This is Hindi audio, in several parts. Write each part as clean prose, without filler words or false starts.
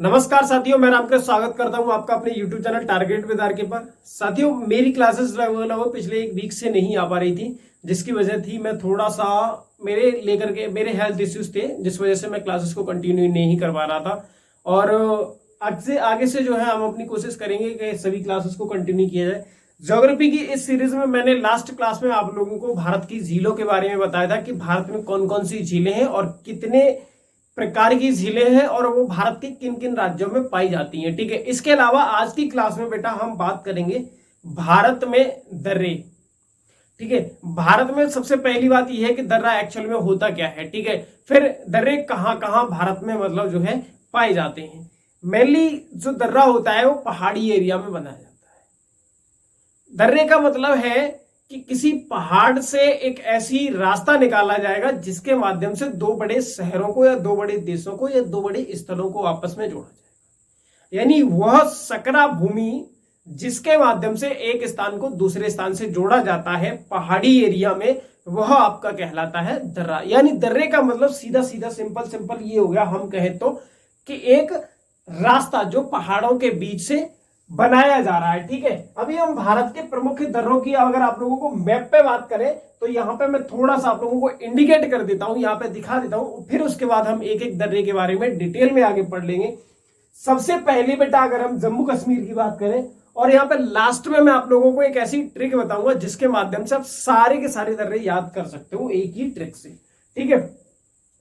नमस्कार साथियों, मैं रामकृष्ण स्वागत करता हूं आपका अपने YouTube channel target with RK पर। साथियों, मेरी क्लासेस लगभग पिछले एक वीक से नहीं आ पा रही थी, जिसकी वजह थी मैं थोड़ा सा मेरे हेल्थ इश्यूज थे, जिस वजह से मैं क्लासेस को कंटिन्यू नहीं कर पा रहा था। और आगे से जो है हम अपनी कोशिश करेंगे कि सभी क्लासेस को कंटिन्यू किया जाए। ज्योग्राफी की इस सीरीज में मैंने लास्ट क्लास में आप लोगों को भारत की झीलों के बारे में बताया था कि भारत में कौन कौन सी झीलें हैं और कितने प्रकार की झीलें हैं और वो भारत के किन किन राज्यों में पाई जाती हैं। ठीक है, इसके अलावा आज की क्लास में बेटा हम बात करेंगे भारत में दर्रे। ठीक है, भारत में सबसे पहली बात यह है कि दर्रा एक्चुअल में होता क्या है। ठीक है, फिर दर्रे कहां कहां भारत में मतलब जो है पाए जाते हैं। मेनली जो दर्रा होता है वो पहाड़ी एरिया में बनाया जाता है। दर्रे का मतलब है कि किसी पहाड़ से एक ऐसी रास्ता निकाला जाएगा जिसके माध्यम से दो बड़े शहरों को या दो बड़े देशों को या दो बड़े स्थलों को आपस में जोड़ा जाएगा। यानी वह सकरा भूमि जिसके माध्यम से एक स्थान को दूसरे स्थान से जोड़ा जाता है पहाड़ी एरिया में, वह आपका कहलाता है दर्रा। यानी दर्रे का मतलब सीधा सीधा सिंपल ये हो गया, हम कहें तो कि एक रास्ता जो पहाड़ों के बीच से बनाया जा रहा है। ठीक है, अभी हम भारत के प्रमुख दर्रों की अगर आप लोगों को मैप पे बात करें तो यहां पे मैं थोड़ा सा आप लोगों को इंडिकेट कर देता हूं, यहां पे दिखा देता हूं, फिर उसके बाद हम एक एक दर्रे के बारे में डिटेल में आगे पढ़ लेंगे। सबसे पहले बेटा अगर हम जम्मू कश्मीर की बात करें, और यहाँ पे लास्ट में मैं आप लोगों को एक ऐसी ट्रिक बताऊंगा जिसके माध्यम से आप सारे के सारे दर्रे याद कर सकते हो एक ही ट्रिक से। ठीक है,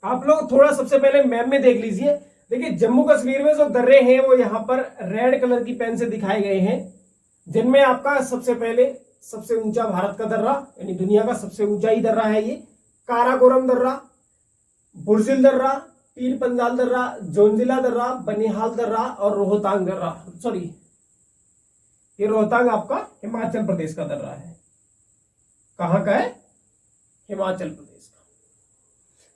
आप लोग थोड़ा सबसे पहले मैप में देख लीजिए। देखिए, जम्मू कश्मीर में जो दर्रे हैं वो यहाँ पर रेड कलर की पेन से दिखाए गए हैं, जिनमें आपका सबसे पहले सबसे ऊंचा भारत का दर्रा यानी दुनिया का सबसे ऊंचा ही दर्रा है ये काराकोरम दर्रा, बुर्जिल दर्रा, पीर पंजाल दर्रा, जोंजिला दर्रा, बनिहाल दर्रा और रोहतांग दर्रा। सॉरी, ये रोहतांग आपका हिमाचल प्रदेश का दर्रा है। कहां का है? हिमाचल प्रदेश का।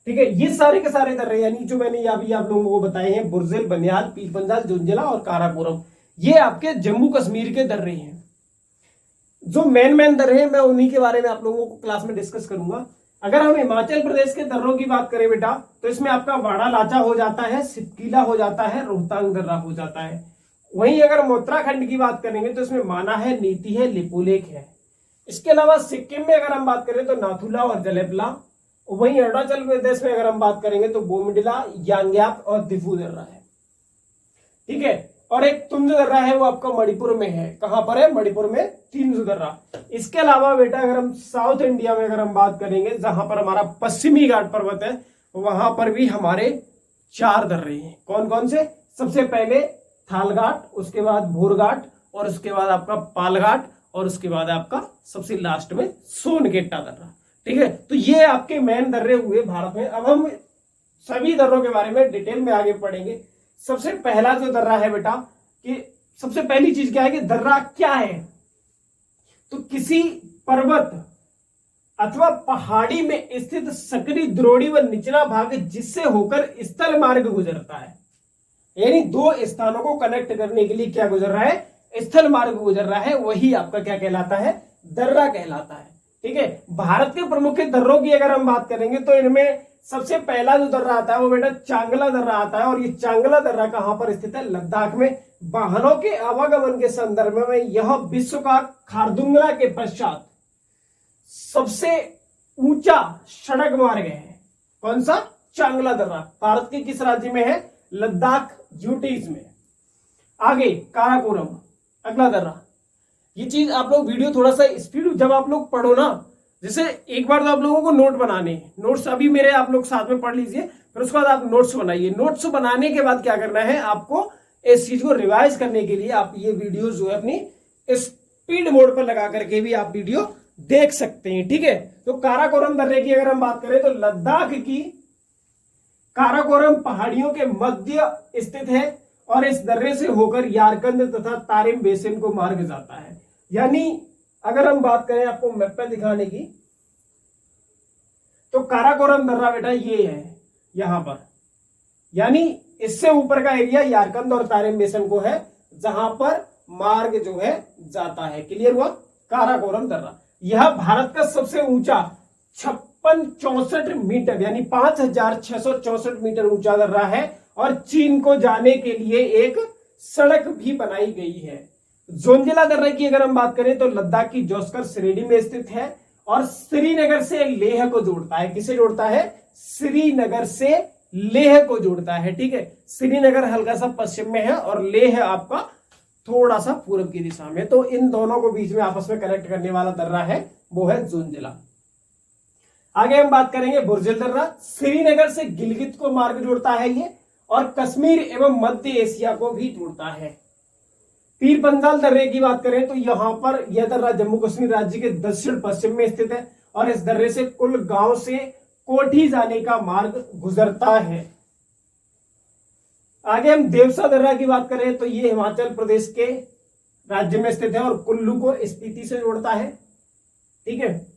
ठीक है, ये सारे के सारे दर्रे यानी जो मैंने अभी आप लोगों को बताए हैं, बुर्जिल, बनिहाल, पीर पंजाल, जोंजिला और काराकोरम, ये आपके जम्मू कश्मीर के दर्रे हैं। जो मेन दर्रे हैं मैं उन्हीं के बारे में आप लोगों को क्लास में डिस्कस करूंगा। अगर हम हिमाचल प्रदेश के दर्रों की बात करें बेटा, तो इसमें आपका वाड़ा लाचा हो जाता है, सिपकीला हो जाता है, रोहतांग दर्रा हो जाता है। वहीं अगर हम उत्तराखंड की बात करेंगे तो इसमें माना है, नीति है, लिपुलेख है। इसके अलावा सिक्किम में अगर हम बात करें तो नाथुला और जलेबला। वहीं अरुणाचल प्रदेश में अगर हम बात करेंगे तो बोमडिला, यांग्याप और दिफू दर्रा है। ठीक है, और एक तुंज दर्रा है वो आपका मणिपुर में है। कहां पर है? मणिपुर में तुंज दर्रा। इसके अलावा बेटा अगर हम साउथ इंडिया में अगर हम बात करेंगे, जहां पर हमारा पश्चिमी घाट पर्वत है, वहां पर भी हमारे 4 दर्रे हैं। कौन कौन से? सबसे पहले थाल घाट, उसके बाद भूर घाट, और उसके बाद आपका पाल घाट, और उसके बाद आपका सबसे लास्ट में सोनकेट्टा दर्रा। ठीक है, तो ये आपके मेन दर्रे हुए भारत में। अब हम सभी दर्रों के बारे में डिटेल में आगे पढ़ेंगे। सबसे पहला जो दर्रा है बेटा, कि सबसे पहली चीज क्या है कि दर्रा क्या है? तो किसी पर्वत अथवा पहाड़ी में स्थित सकरी, द्रोणी व निचला भाग जिससे होकर स्थल मार्ग गुजरता है। यानी दो स्थानों को कनेक्ट करने के लिए क्या गुजर रहा है? स्थल मार्ग गुजर रहा है, वही आपका क्या कहलाता है? दर्रा कहलाता है। ठीक है, भारत के प्रमुख दर्रों की अगर हम बात करेंगे तो इनमें सबसे पहला जो दर्रा आता है वो बेटा चांगला दर्रा आता है। और ये चांगला दर्रा कहां पर स्थित है? लद्दाख में। वाहनों के आवागमन के संदर्भ में यह विश्व का खारदुंगला के पश्चात सबसे ऊंचा सड़क मार्ग है। कौन सा? चांगला दर्रा। भारत के किस राज्य में है? लद्दाख, यूटीज में। आगे काराकोरम, अगला दर्रा। ये चीज आप लोग वीडियो थोड़ा सा स्पीड जब आप लोग पढ़ो ना, जैसे एक बार तो आप लोगों को नोट बनाने हैं, नोट्स अभी मेरे आप लोग साथ में पढ़ लीजिए, फिर उसके बाद आप नोट्स बनाइए। नोट्स बनाने के बाद क्या करना है आपको? इस चीज को रिवाइज करने के लिए आप ये वीडियो जो है अपनी स्पीड मोड पर लगा करके भी आप वीडियो देख सकते हैं। ठीक है, तो काराकोरम दर्रे की अगर हम बात करें तो लद्दाख की काराकोरम पहाड़ियों के मध्य स्थित है और इस दर्रे से होकर यारकंद तथा तारिम बेसिन को मार्ग जाता है। यानी अगर हम बात करें आपको मैप पे दिखाने की, तो काराकोरम दर्रा बेटा ये है यहां पर, यानी इससे ऊपर का एरिया यारकंद और तारिम बेसिन को है, जहां पर मार्ग जो है जाता है। क्लियर हुआ? काराकोरम दर्रा यह भारत का सबसे ऊंचा 5664 मीटर यानी 5664 मीटर ऊंचा दर्रा है और चीन को जाने के लिए एक सड़क भी बनाई गई है। जोंजिला दर्रा की अगर हम बात करें तो लद्दाख की जोस्कर श्रेणी में स्थित है और श्रीनगर से लेह को जोड़ता है। किसे जोड़ता है? श्रीनगर से लेह को जोड़ता है। ठीक है, श्रीनगर हल्का सा पश्चिम में है और लेह आपका थोड़ा सा पूर्व की दिशा में। तो इन दोनों को बीच में आपस में कनेक्ट करने वाला दर्रा है वो है जोंजिला। आगे हम बात करेंगे बुर्जिल दर्रा। श्रीनगर से गिलगित को मार्ग जोड़ता है ये और कश्मीर एवं मध्य एशिया को भी जोड़ता है। पीर पंजाल दर्रे की बात करें तो यहां पर यह दर्रा जम्मू कश्मीर राज्य के दक्षिण पश्चिम में स्थित है और इस दर्रे से कुल गांव से कोठी जाने का मार्ग गुजरता है। आगे हम देवसा दर्रा की बात करें तो ये हिमाचल प्रदेश के राज्य में स्थित है और कुल्लू को स्पीति से जोड़ता है। ठीक है,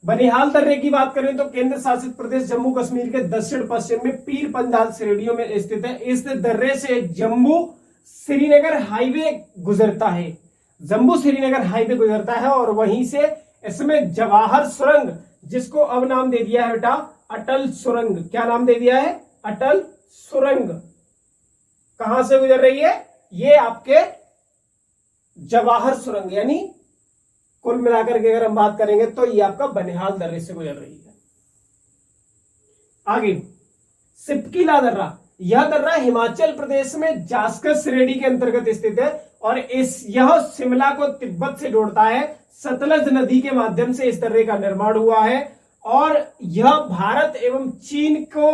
बनिहाल दर्रे की बात करें तो केंद्र शासित प्रदेश जम्मू कश्मीर के दक्षिण पश्चिम में पीर पंजाल श्रेणियों में स्थित है। इस दर्रे से जम्मू श्रीनगर हाईवे गुजरता है। जम्मू श्रीनगर हाईवे गुजरता है और वहीं से इसमें जवाहर सुरंग, जिसको अब नाम दे दिया है बेटा अटल सुरंग। क्या नाम दे दिया है? अटल सुरंग। कहां से गुजर रही है? ये आपके जवाहर सुरंग, यानी कुल मिलाकर के अगर हम बात करेंगे तो ये आपका बनिहाल दर्रे से गुजर रही है। आगे सिपकीला दर्रा। यह दर्रा हिमाचल प्रदेश में जास्कर श्रेणी के अंतर्गत स्थित है और यह शिमला को तिब्बत से जोड़ता है। सतलज नदी के माध्यम से इस दर्रे का निर्माण हुआ है और यह भारत एवं चीन को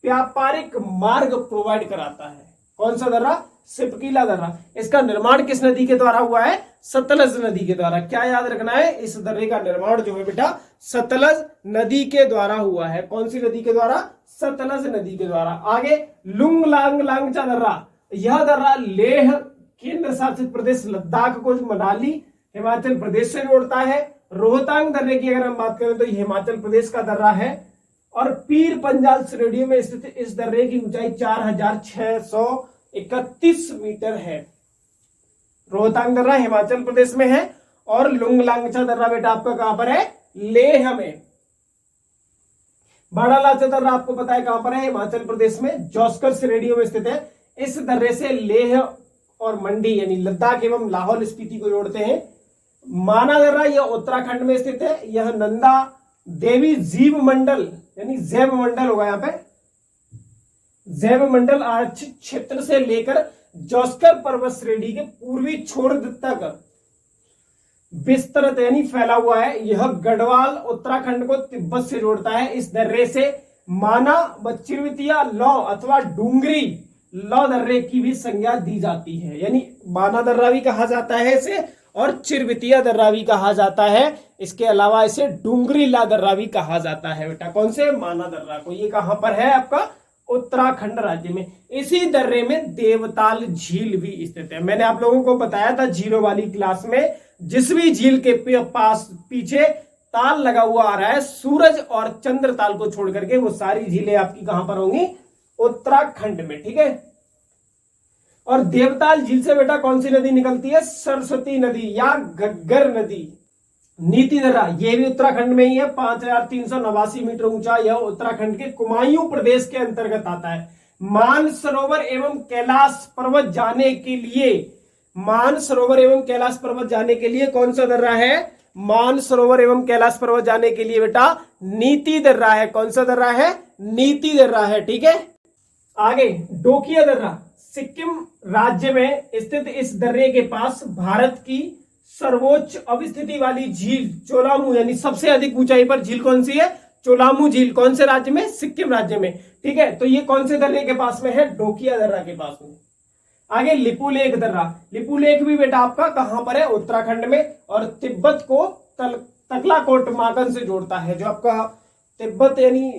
व्यापारिक मार्ग प्रोवाइड कराता है। कौन सा दर्रा? सिपकीला दर्रा। इसका निर्माण किस नदी के द्वारा हुआ है? सतलज नदी के द्वारा। क्या याद रखना है? इस दर्रे का निर्माण जो है बेटा सतलज नदी के द्वारा हुआ है। कौन सी नदी के द्वारा? सतलज नदी के द्वारा। आगे लुंग लांग लांगचा दर्रा। यह दर्रा लेह केंद्र शासित प्रदेश लद्दाख को मनाली हिमाचल प्रदेश से जोड़ता है। रोहतांग दर्रे की अगर हम बात करें तो यह हिमाचल प्रदेश का दर्रा है और पीर पंजाल श्रेणियों में स्थित इस दर्रे की ऊंचाई 4631 मीटर है। रोहतांग दर्रा हिमाचल प्रदेश में है और लुंगलांगचा दर्रा बेटा आपका कहां पर है? लेह में। बड़ा लाचा दर्रा आपको पता है कहां पर है? हिमाचल प्रदेश में जोस्कर श्रेणियों में स्थित है। इस दर्रे से लेह और मंडी यानी लद्दाख एवं लाहौल स्पीति को जोड़ते हैं। माना दर्रा यह उत्तराखंड में स्थित है। यह नंदा देवी जीव मंडल यानी जैव मंडल होगा, यहाँ पे जैव मंडल आरक्षित क्षेत्र से लेकर जोस्कर पर्वत श्रेणी के पूर्वी छोर तक विस्तृत यानी फैला हुआ है। यह गढ़वाल उत्तराखंड को तिब्बत से जोड़ता है। इस दर्रे से माना व चिरवितिया लौ अथवा डूंगरी लौ दर्रे की भी संज्ञा दी जाती है। यानी माना दर्रा भी कहा जाता है इसे और चिरवितिया दर्रा भी कहा जाता है। इसके अलावा इसे डूंगरी ला दर्रा भी कहा जाता है बेटा। कौन से? माना दर्रा को। ये कहां पर है? आपका उत्तराखंड राज्य में। इसी दर्रे में देवताल झील भी स्थित है। मैंने आप लोगों को बताया था झीलों वाली क्लास में, जिस भी झील के पास पीछे ताल लगा हुआ आ रहा है सूरज और चंद्र ताल को छोड़ करके, वो सारी झीलें आपकी कहां पर होंगी? उत्तराखंड में। ठीक है, और देवताल झील से बेटा कौन सी नदी निकलती है? सरस्वती नदी या घग्गर नदी। नीति दर्रा ये भी उत्तराखंड में ही है। 5389 मीटर ऊंचा यह उत्तराखंड के कुमायूं प्रदेश के अंतर्गत आता है। मानसरोवर एवं कैलाश पर्वत जाने के लिए, मानसरोवर एवं कैलाश पर्वत जाने के लिए कौन सा दर्रा है? मानसरोवर एवं कैलाश पर्वत जाने के लिए बेटा नीति दर्रा है। कौन सा दर्रा है? नीति दर्रा है। ठीक है, आगे डोकिया दर्रा सिक्किम राज्य में स्थित इस दर्रे के पास भारत की सर्वोच्च अवस्थिति वाली झील चोलामू यानी सबसे अधिक ऊंचाई पर झील कौन सी है? चोलामू झील। कौन से राज्य में? सिक्किम राज्य में। ठीक है, तो ये कौन से दर्रे के पास में है? डोकिया दर्रा के पास में। आगे लिपुलेख दर्रा। लिपुलेख भी बेटा आपका कहां पर है? उत्तराखंड में और तिब्बत को तकलाकोट माकन से जोड़ता है। जो आपका तिब्बत यानी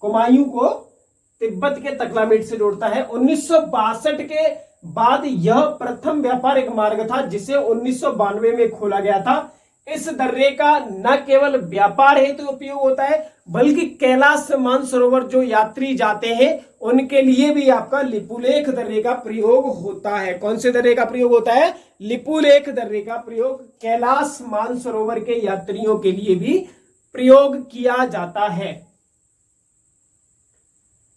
कुमायूं को तिब्बत के तकलामेट से जोड़ता है। 1962 के बाद यह प्रथम व्यापारिक मार्ग था जिसे 1992 में खोला गया था। इस दर्रे का न केवल व्यापार हेतु उपयोग होता है बल्कि कैलाश मानसरोवर जो यात्री जाते हैं उनके लिए भी आपका लिपुलेख दर्रे का प्रयोग होता है। कौन से दर्रे का प्रयोग होता है? लिपुलेख दर्रे का प्रयोग कैलाश मानसरोवर के यात्रियों के लिए भी प्रयोग किया जाता है।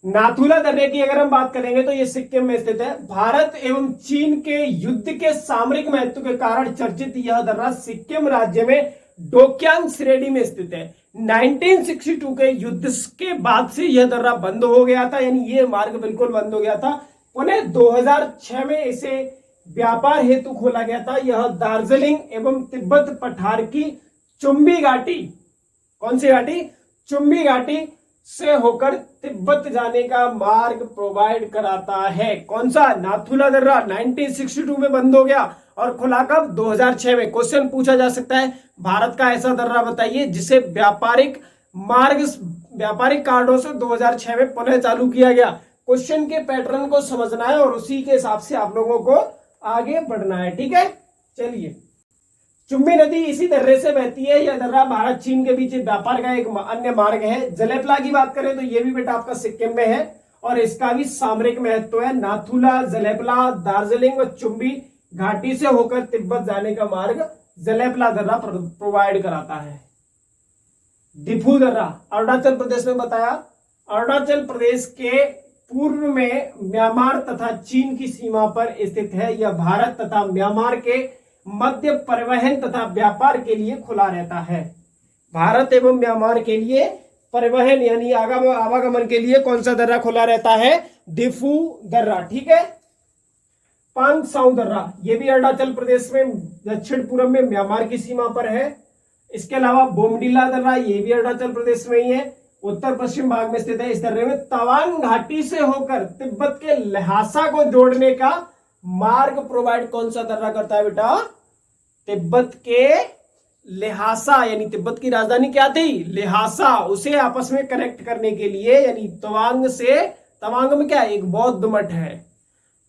नाथुला दर्रे की अगर हम बात करेंगे तो ये सिक्किम में स्थित है। भारत एवं चीन के युद्ध के सामरिक महत्व के कारण चर्चित यह दर्रा सिक्किम राज्य में डोक्यांग श्रेणी में स्थित है। 1962 के युद्ध के बाद से यह दर्रा बंद हो गया था, यानी ये मार्ग बिल्कुल बंद हो गया था। उन्हें 2006 में इसे व्यापार हेतु खोला गया था। यह दार्जिलिंग एवं तिब्बत पठार की चुंबी घाटी, कौन सी घाटी? चुंबी घाटी से होकर तिब्बत जाने का मार्ग प्रोवाइड कराता है। कौन सा? नाथुला दर्रा 1962 में बंद हो गया और खुला कब? 2006 में। क्वेश्चन पूछा जा सकता है, भारत का ऐसा दर्रा बताइए जिसे व्यापारिक कार्डों से 2006 में पुनः चालू किया गया। क्वेश्चन के पैटर्न को समझना है और उसी के हिसाब से आप लोगों को आगे बढ़ना है, ठीक है। चलिए, चुंबी नदी इसी दर्रे से बहती है। यह दर्रा भारत चीन के बीच व्यापार का एक अन्य मार्ग है। जलेपला की बात करें तो यह भी बेटा आपका सिक्किम में है और इसका भी सामरिक महत्व है। नाथुला, जलेपला, दार्जिलिंग और चुंबी घाटी से होकर तिब्बत जाने का मार्ग जलेपला दर्रा प्रोवाइड कराता है। डिफू दर्रा अरुणाचल प्रदेश में बताया। अरुणाचल प्रदेश के पूर्व में म्यांमार तथा चीन की सीमा पर स्थित है। यह भारत तथा म्यांमार के मध्य परिवहन तथा व्यापार के लिए खुला रहता है। भारत एवं म्यांमार के लिए परिवहन यानी आवागमन के लिए कौन सा दर्रा खुला रहता है? डिफू दर्रा, ठीक है। पांग साउ दर्रा, यह भी अरुणाचल प्रदेश में दक्षिण पूर्व में म्यांमार की सीमा पर है। इसके अलावा बोमडिला दर्रा, यह भी अरुणाचल प्रदेश में ही है, उत्तर पश्चिम भाग में स्थित है। इस दर्रे में तवांग घाटी से होकर तिब्बत के ल्हासा को जोड़ने का मार्ग प्रोवाइड कौन सा दर्रा करता है बेटा? तिब्बत के ल्हासा, यानी तिब्बत की राजधानी क्या थी? ल्हासा, उसे आपस में कनेक्ट करने के लिए, यानी तवांग से, तवांग में क्या है? एक बौद्ध मठ है।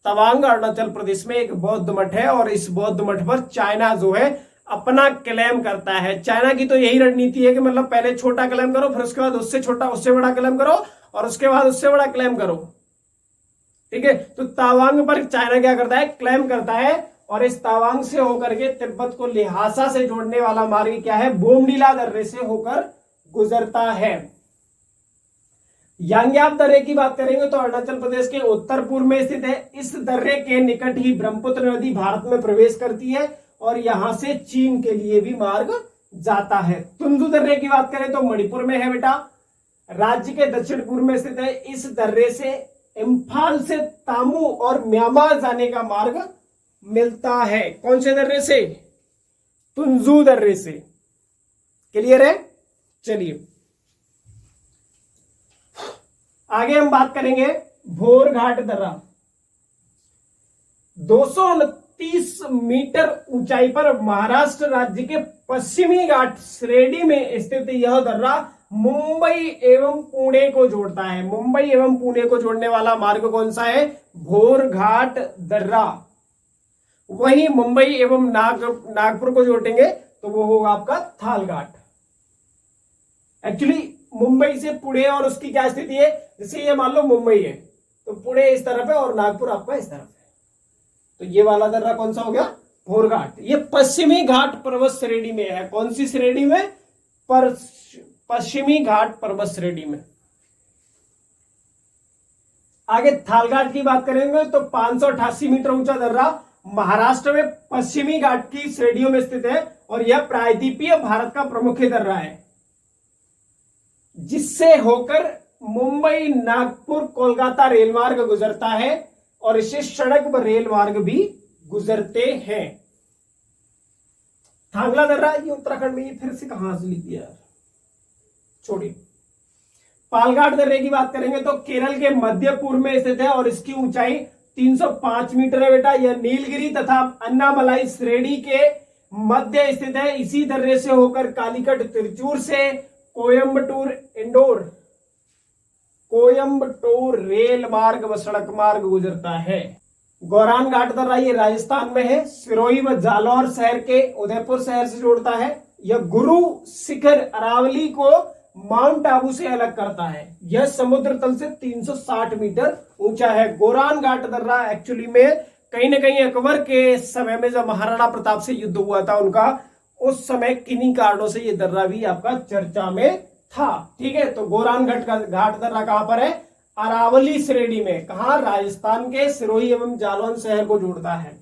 तवांग अरुणाचल प्रदेश में एक बौद्ध मठ है और इस बौद्ध मठ पर चाइना जो है अपना क्लेम करता है। चाइना की तो यही रणनीति है कि मतलब पहले छोटा क्लेम करो, फिर उसके बाद उससे छोटा, उससे बड़ा क्लेम करो और उसके बाद उससे बड़ा क्लेम करो, ठीक है। तो तवांग पर चाइना क्या करता है? क्लेम करता है और इस तवांग से होकर के तिब्बत को ल्हासा से जोड़ने वाला मार्ग क्या है? बोमडिला दर्रे से होकर गुजरता है। यांग्याप दर्रे की बात करेंगे तो अरुणाचल प्रदेश के उत्तर पूर्व में स्थित है। इस दर्रे के निकट ही ब्रह्मपुत्र नदी भारत में प्रवेश करती है और यहां से चीन के लिए भी मार्ग जाता है। तुंजू दर्रे की बात करें तो मणिपुर में है बेटा, राज्य के दक्षिण पूर्व में स्थित है। इस दर्रे से इम्फाल से तामू और म्यांमार जाने का मार्ग मिलता है। कौन से दर्रे से? तुंजू दर्रे से। क्लियर है? चलिए आगे हम बात करेंगे भोर घाट दर्रा। 229 मीटर ऊंचाई पर महाराष्ट्र राज्य के पश्चिमी घाट श्रेणी में स्थित यह दर्रा मुंबई एवं पुणे को जोड़ता है। मुंबई एवं पुणे को जोड़ने वाला मार्ग कौन सा है? भोर घाट दर्रा। वही मुंबई एवं नागपुर को जोड़ेंगे तो वो होगा आपका थाल घाट। एक्चुअली मुंबई से पुणे और उसकी क्या स्थिति है? जैसे ये मान लो मुंबई है तो पुणे इस तरफ है और नागपुर आपका इस तरफ है, तो ये वाला दर्रा कौन सा हो गया? भोर घाट। ये पश्चिमी घाट पर्वत श्रेणी में है। कौन सी श्रेणी में? पश्चिमी घाट पर्वत श्रेणी में। आगे थालघाट की बात करेंगे तो 588 मीटर ऊंचा दर्रा महाराष्ट्र में पश्चिमी घाट की श्रेणियों में स्थित है और यह प्रायद्वीपीय भारत का प्रमुख दर्रा है, जिससे होकर मुंबई, नागपुर, कोलकाता रेल मार्ग गुजरता है और इससे सड़क व रेल मार्ग भी गुजरते हैं। थांगला दर्रा ये उत्तराखंड में, ये फिर से कहां से लिख दिया यार, छोड़िए। पालघाट दर्रे की बात करेंगे तो केरल के मध्य पूर्व में स्थित है और इसकी ऊंचाई 305 मीटर है बेटा। यह नीलगिरी तथा अन्नामलाई श्रेणी के मध्य स्थित है। इसी दर्रे से होकर कालीकट, तिरचूर से कोयम्बटूर रेल मार्ग व सड़क मार्ग गुजरता है। गौरान घाट दर्रा ये राजस्थान में है। सिरोही व जालौर शहर के उदयपुर शहर से जोड़ता है। यह गुरु शिखर अरावली को माउंट आबू से अलग करता है। यह समुद्र तल से 360 मीटर ऊंचा है। गोरान घाट दर्रा एक्चुअली में कहीं ना कहीं अकबर के समय में जब महाराणा प्रताप से युद्ध हुआ था उनका, उस समय किन्हीं कारणों से यह दर्रा भी आपका चर्चा में था। ठीक है, तो गोरान घाट दर्रा कहां पर है? अरावली श्रेणी में, कहा, राजस्थान के सिरोही एवं जालौन शहर को जोड़ता है।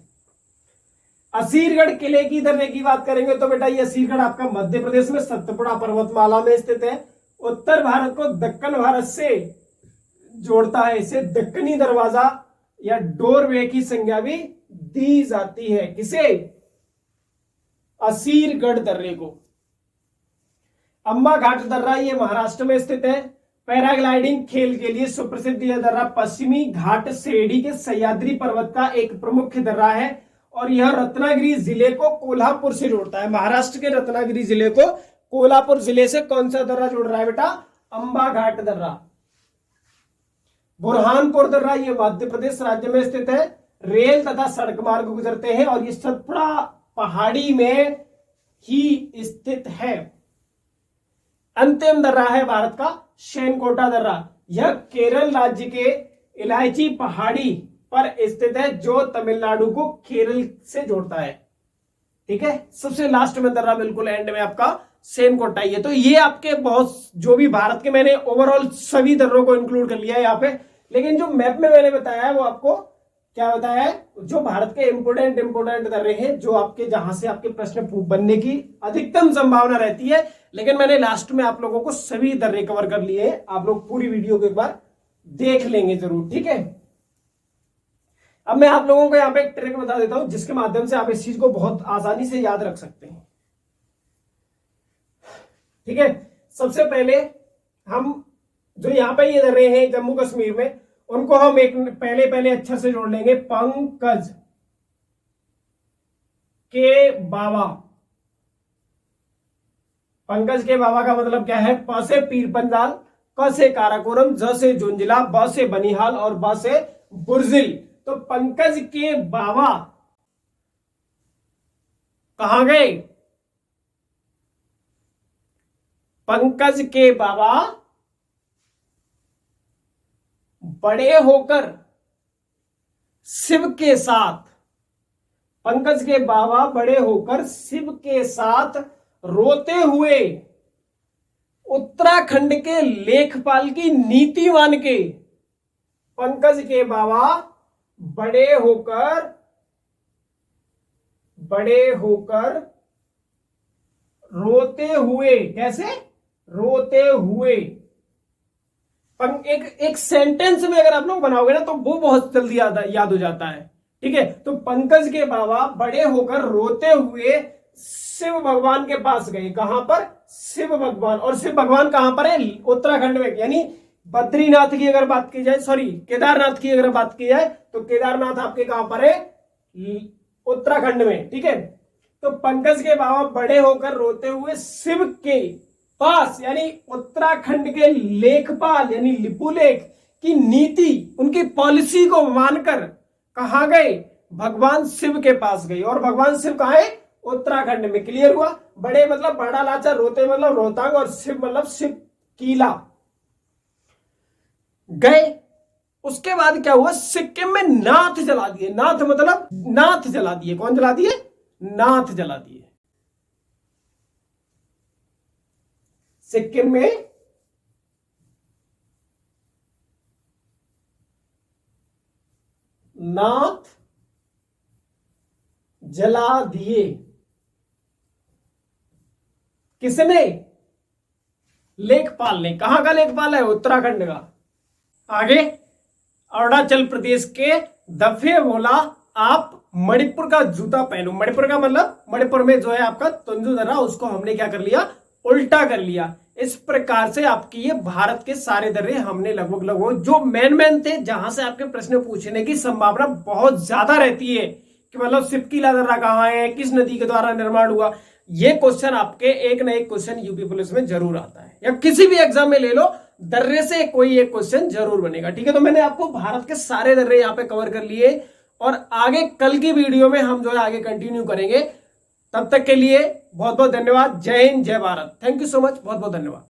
असीरगढ़ किले की दर्रे की बात करेंगे तो बेटा ये असीरगढ़ आपका मध्य प्रदेश में सतपुड़ा पर्वतमाला में स्थित है। उत्तर भारत को दक्कन भारत से जोड़ता है। इसे दक्कनी दरवाजा या डोरवे की संज्ञा भी दी जाती है। किसे? असीरगढ़ दर्रे को। अंबा घाट दर्रा ये महाराष्ट्र में स्थित है। पैराग्लाइडिंग खेल के लिए सुप्रसिद्ध यह दर्रा पश्चिमी घाट श्रेणी के सह्याद्री पर्वत का एक प्रमुख दर्रा है और यह रत्नागिरी जिले को कोल्हापुर से जोड़ता है। महाराष्ट्र के रत्नागिरी जिले को कोल्हापुर जिले से कौन सा दर्रा जोड़ रहा है बेटा? अंबा घाट दर्रा। बुरहानपुर दर्रा ये मध्य प्रदेश राज्य में स्थित है। रेल तथा सड़क मार्ग गुजरते हैं और ये सतपुड़ा पहाड़ी में ही स्थित है। अंतिम दर्रा है भारत का शेनकोटा दर्रा। यह केरल राज्य के इलायची पहाड़ी पर स्थित है जो तमिलनाडु को केरल से जोड़ता है। ठीक है, सबसे लास्ट में दर्रा बिल्कुल एंड में आपका शेनकोटा ही है। तो ये आपके बहुत जो भी भारत के, मैंने ओवरऑल सभी दर्रों को इंक्लूड कर लिया है यहाँ पे, लेकिन जो मैप में मैंने बताया है वो आपको क्या बताया है, जो भारत के इंपोर्टेंट दर्रे हैं, जो आपके जहां से आपके प्रश्न बनने की अधिकतम संभावना रहती है। लेकिन मैंने लास्ट में आप लोगों को सभी दर्रे कवर कर लिए हैं। आप लोग पूरी वीडियो को एक बार देख लेंगे जरूर। ठीक है, अब मैं आप लोगों को यहाँ पे एक ट्रिक बता देता हूं जिसके माध्यम से आप इस चीज को बहुत आसानी से याद रख सकते हैं। ठीक है, सबसे पहले हम जो यहाँ पे ये दर्रे हैं जम्मू कश्मीर में, उनको हम एक पहले अक्षर से जोड़ लेंगे। पंकज के बाबा। पंकज के बाबा का मतलब क्या है? प से पीर पंजाल, क से काराकोरम, ज से जोंजिला, ब से बनिहाल और ब से बुर्जिल। तो पंकज के बाबा कहां गए? पंकज के बाबा बड़े होकर शिव के साथ, पंकज के बाबा बड़े होकर शिव के साथ रोते हुए उत्तराखंड के लेखपाल की नीति मान के, पंकज के बाबा बड़े होकर रोते हुए, कैसे? रोते हुए। एक सेंटेंस में अगर आप लोग बनाओगे ना तो वो बहुत जल्दी याद हो जाता है। ठीक है, तो पंकज के बाबा बड़े होकर रोते हुए शिव भगवान के पास गए। कहां पर? शिव भगवान। और शिव भगवान कहां पर है? उत्तराखंड में। यानी बद्रीनाथ की अगर बात की जाए, सॉरी केदारनाथ की अगर बात की जाए तो केदारनाथ आपके कहां पर है? उत्तराखंड में। ठीक है, तो पंकज के बाबा बड़े होकर रोते हुए शिव के पास यानी उत्तराखंड के लेखपाल यानी लिपुलेख की नीति, उनकी पॉलिसी को मानकर कहां गए? भगवान शिव के पास गए। और भगवान शिव कहां है? उत्तराखंड में। क्लियर हुआ? बड़े मतलब बड़ा लाचा, रोते मतलब रोहतांग, और शिव मतलब शिव कीला गए। उसके बाद क्या हुआ? सिक्किम में नाथ जला दिए। नाथ मतलब नाथ जला दिए। कौन जला दिए? नाथ जला दिए। सिक्किम में नाथ जला दिए। किसने? लेखपाल ने। कहां का लेखपाल है? उत्तराखंड का। आगे अरुणाचल प्रदेश के दफे बोला आप मणिपुर का जूता पहनो। मणिपुर का मतलब मणिपुर में जो है आपका तुंजू दर्रा, उसको हमने क्या कर लिया? उल्टा कर लिया। इस प्रकार से आपकी ये भारत के सारे दर्रे हमने लगभग जो मेन थे, जहां से आपके प्रश्न पूछने की संभावना बहुत ज्यादा रहती है कि मतलब सिपकीला दर्रा कहां है, किस नदी के द्वारा निर्माण हुआ, ये क्वेश्चन आपके एक न एक क्वेश्चन यूपी पुलिस में जरूर आता है, या किसी भी एग्जाम में ले लो, दर्रे से कोई एक क्वेश्चन जरूर बनेगा। ठीक है, तो मैंने आपको भारत के सारे दर्रे यहाँ पे कवर कर लिए और आगे कल की वीडियो में हम जो है आगे कंटिन्यू करेंगे। तब तक के लिए बहुत बहुत धन्यवाद। जय हिंद, जय Bharat. Thank you so much, बहुत बहुत धन्यवाद।